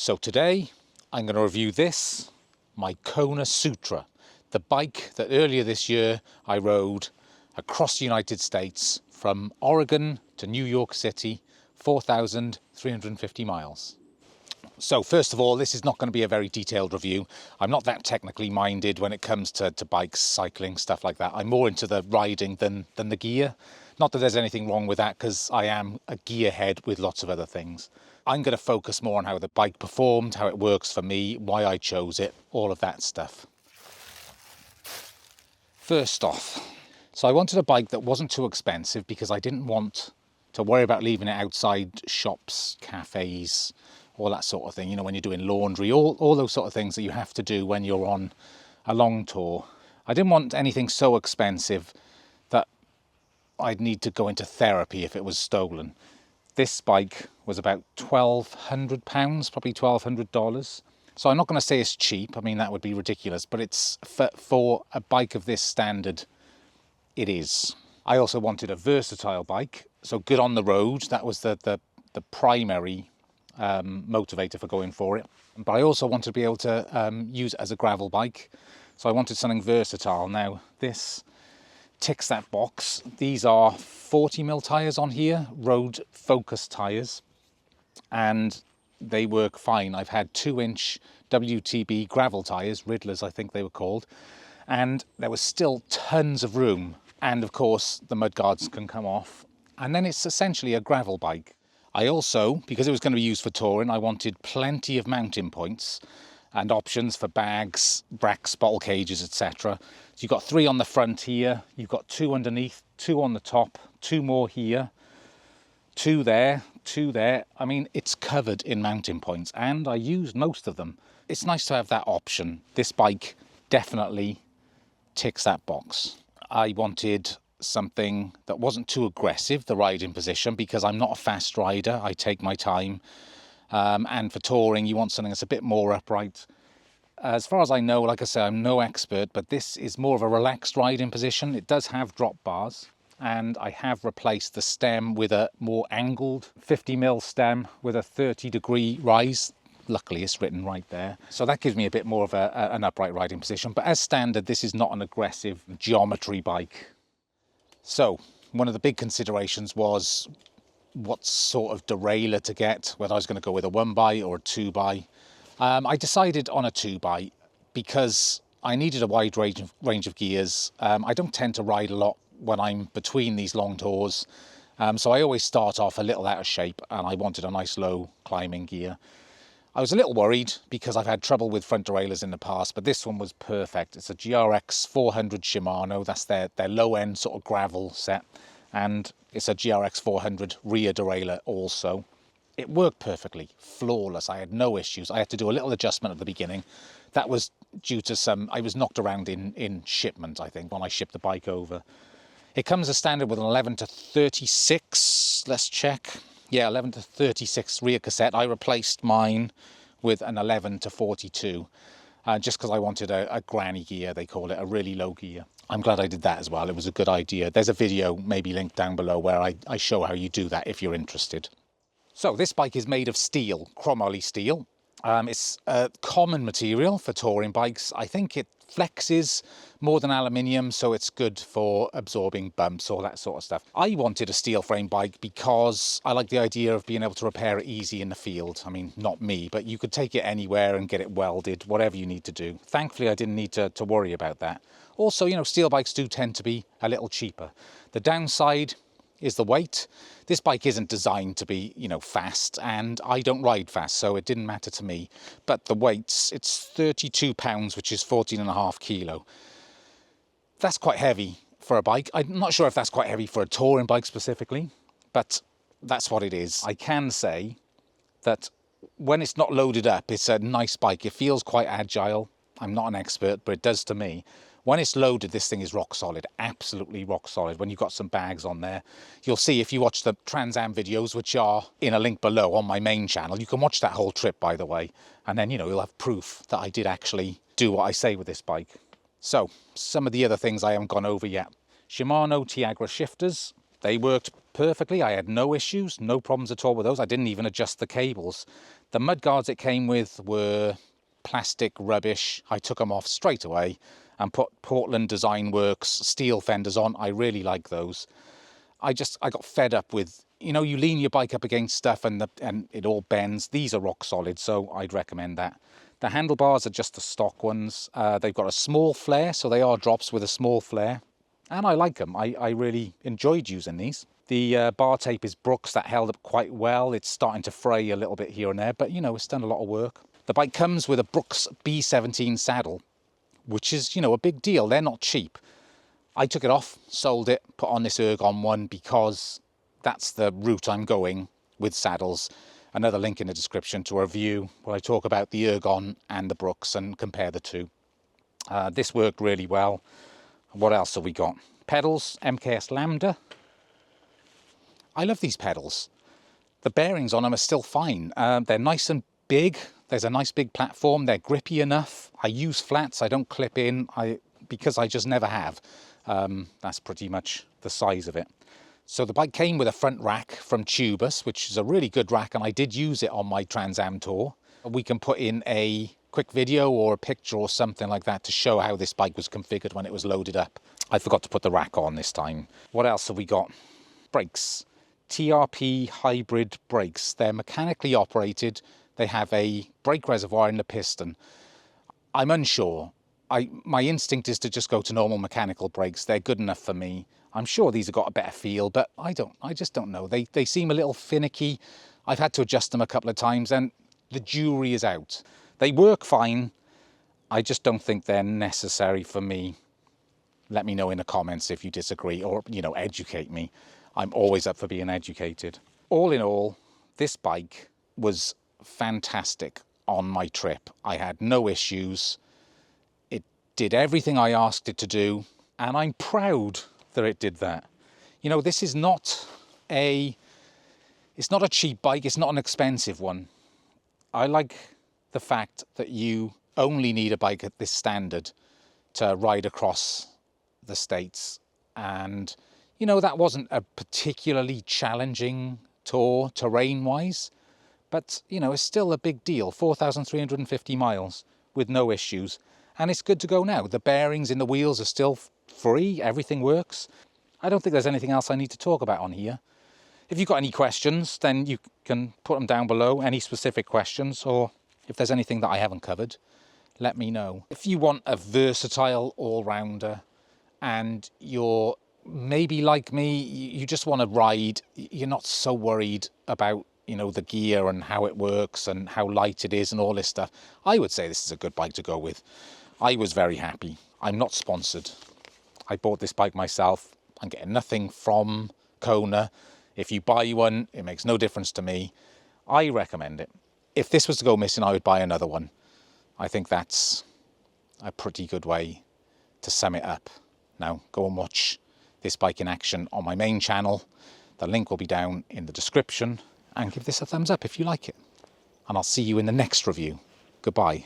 So today I'm going to review this, my Kona Sutra, the bike that earlier this year I rode across the United States from Oregon to New York City, 4,350 miles. So first of all, this is not going to be a very detailed review. I'm not that technically minded when it comes to bikes, cycling, stuff like that. I'm more into the riding than the gear. Not that there's anything wrong with that, because I am a gearhead with lots of other things. I'm going to focus more on how the bike performed, how it works for me, why I chose it, all of that stuff. First off, so I wanted a bike that wasn't too expensive because I didn't want to worry about leaving it outside shops, cafes, all that sort of thing, you know, when you're doing laundry, all those sort of things that you have to do when you're on a long tour. I didn't want anything so expensive that I'd need to go into therapy if it was stolen. This bike was about £1,200, probably $1,200. So I'm not going to say it's cheap. I mean, that would be ridiculous, but it's for a bike of this standard, it is. I also wanted a versatile bike, so good on the road. That was the primary motivator for going for it. But I also wanted to be able to use it as a gravel bike, so I wanted something versatile. Now this ticks that box. These are 40mm tyres on here, road focus tyres, and they work fine. I've had 2-inch WTB gravel tyres, Riddlers I think they were called, and there was still tons of room, and of course the mudguards can come off, and then it's essentially a gravel bike. I also, because it was going to be used for touring, I wanted plenty of mounting points and options for bags, bracks, bottle cages, etc. So you've got 3 on the front here, you've got 2 underneath, 2 on the top, 2 more here, 2 there, 2 there. I mean, it's covered in mounting points, and I used most of them. It's nice to have that option. This bike definitely ticks that box. I wanted something that wasn't too aggressive, the riding position, because I'm not a fast rider. I take my time. And for touring, you want something that's a bit more upright. As far as I know, like I say, I'm no expert, but this is more of a relaxed riding position. It does have drop bars, and I have replaced the stem with a more angled 50mm stem with a 30-degree rise. Luckily, it's written right there. So that gives me a bit more of an upright riding position. But as standard, this is not an aggressive geometry bike. So one of the big considerations was what sort of derailleur to get, whether I was going to go with a 1x or a 2x. I decided on a 2x because I needed a wide range of gears. I don't tend to ride a lot when I'm between these long tours, so I always start off a little out of shape, and I wanted a nice low climbing gear. I was a little worried because I've had trouble with front derailleurs in the past, but this one was perfect. It's a GRX 400 Shimano. That's their low-end sort of gravel set, and it's a GRX 400 rear derailleur also. It worked perfectly, flawless. I had no issues. I had to do a little adjustment at the beginning. That was due to I was knocked around in shipment, I think, when I shipped the bike over. It comes as standard with an 11 to 36, let's check. Yeah, 11 to 36 rear cassette. I replaced mine with an 11 to 42, just because I wanted a granny gear, they call it, a really low gear. I'm glad I did that as well. It was a good idea. There's a video maybe linked down below where I show how you do that if you're interested. So this bike is made of steel, chromoly steel. It's a common material for touring bikes. I think it flexes more than aluminium, so it's good for absorbing bumps, all that sort of stuff. I wanted a steel frame bike because I like the idea of being able to repair it easy in the field. I mean, not me, but you could take it anywhere and get it welded, whatever you need to do. Thankfully, I didn't need to worry about that. Also, you know, steel bikes do tend to be a little cheaper. The downside is the weight. This bike isn't designed to be, you know, fast, and I don't ride fast, so it didn't matter to me. But the weights, it's 32 pounds, which is 14.5 kilo. That's quite heavy for a bike. I'm not sure if that's quite heavy for a touring bike specifically, but that's what it is. I can say that when it's not loaded up, it's a nice bike. It feels quite agile. I'm not an expert, but it does to me. When it's loaded, this thing is rock solid, absolutely rock solid. When you've got some bags on there, you'll see if you watch the TransAm videos, which are in a link below on my main channel, you can watch that whole trip, by the way. And then, you know, you'll have proof that I did actually do what I say with this bike. So some of the other things I haven't gone over yet. Shimano Tiagra shifters, they worked perfectly. I had no issues, no problems at all with those. I didn't even adjust the cables. The mudguards it came with were plastic rubbish. I took them off straight away and put Portland Design Works steel fenders on. I really like those. I got fed up with, you know, you lean your bike up against stuff and it all bends. These are rock solid, so I'd recommend that. The handlebars are just the stock ones. They've got a small flare, so they are drops with a small flare. And I like them. I really enjoyed using these. The bar tape is Brooks. That held up quite well. It's starting to fray a little bit here and there, but you know, it's done a lot of work. The bike comes with a Brooks B17 saddle, which is, you know, a big deal. They're not cheap. I took it off, sold it, put on this Ergon one because that's the route I'm going with saddles. Another link in the description to a review where I talk about the Ergon and the Brooks and compare the two. This worked really well. What else have we got? Pedals, MKS Lambda. I love these pedals. The bearings on them are still fine. They're nice and big. There's a nice big platform. They're grippy enough. I use flats. I don't clip in because I just never have. That's pretty much the size of it. So the bike came with a front rack from Tubus, which is a really good rack, and I did use it on my TransAm tour. We can put in a quick video or a picture or something like that to show how this bike was configured when it was loaded up. I forgot to put the rack on this time. What else have we got? Brakes. TRP hybrid brakes. They're mechanically operated. They have a brake reservoir in the piston. I'm unsure. My instinct is to just go to normal mechanical brakes. They're good enough for me. I'm sure these have got a better feel, but I just don't know. They seem a little finicky. I've had to adjust them a couple of times and the jury is out. They work fine. I just don't think they're necessary for me. Let me know in the comments if you disagree, or, you know, educate me. I'm always up for being educated. All in all, this bike was fantastic on my trip. I had no issues. It did everything I asked it to do, and I'm proud that it did that. You know, this is not it's not a cheap bike. It's not an expensive one. I like the fact that you only need a bike at this standard to ride across the States. And, you know, that wasn't a particularly challenging tour terrain-wise, but, you know, it's still a big deal. 4,350 miles with no issues. And it's good to go now. The bearings in the wheels are still free. Everything works. I don't think there's anything else I need to talk about on here. If you've got any questions, then you can put them down below, any specific questions, or if there's anything that I haven't covered, let me know. If you want a versatile all-rounder and you're maybe like me, you just want to ride, you're not so worried about, you know, the gear and how it works and how light it is and all this stuff, I would say this is a good bike to go with. I was very happy. I'm not sponsored. I bought this bike myself. I'm getting nothing from Kona. If you buy one, it makes no difference to me. I recommend it. If this was to go missing, I would buy another one. I think that's a pretty good way to sum it up. Now, go and watch this bike in action on my main channel. The link will be down in the description. And give this a thumbs up if you like it. And I'll see you in the next review. Goodbye.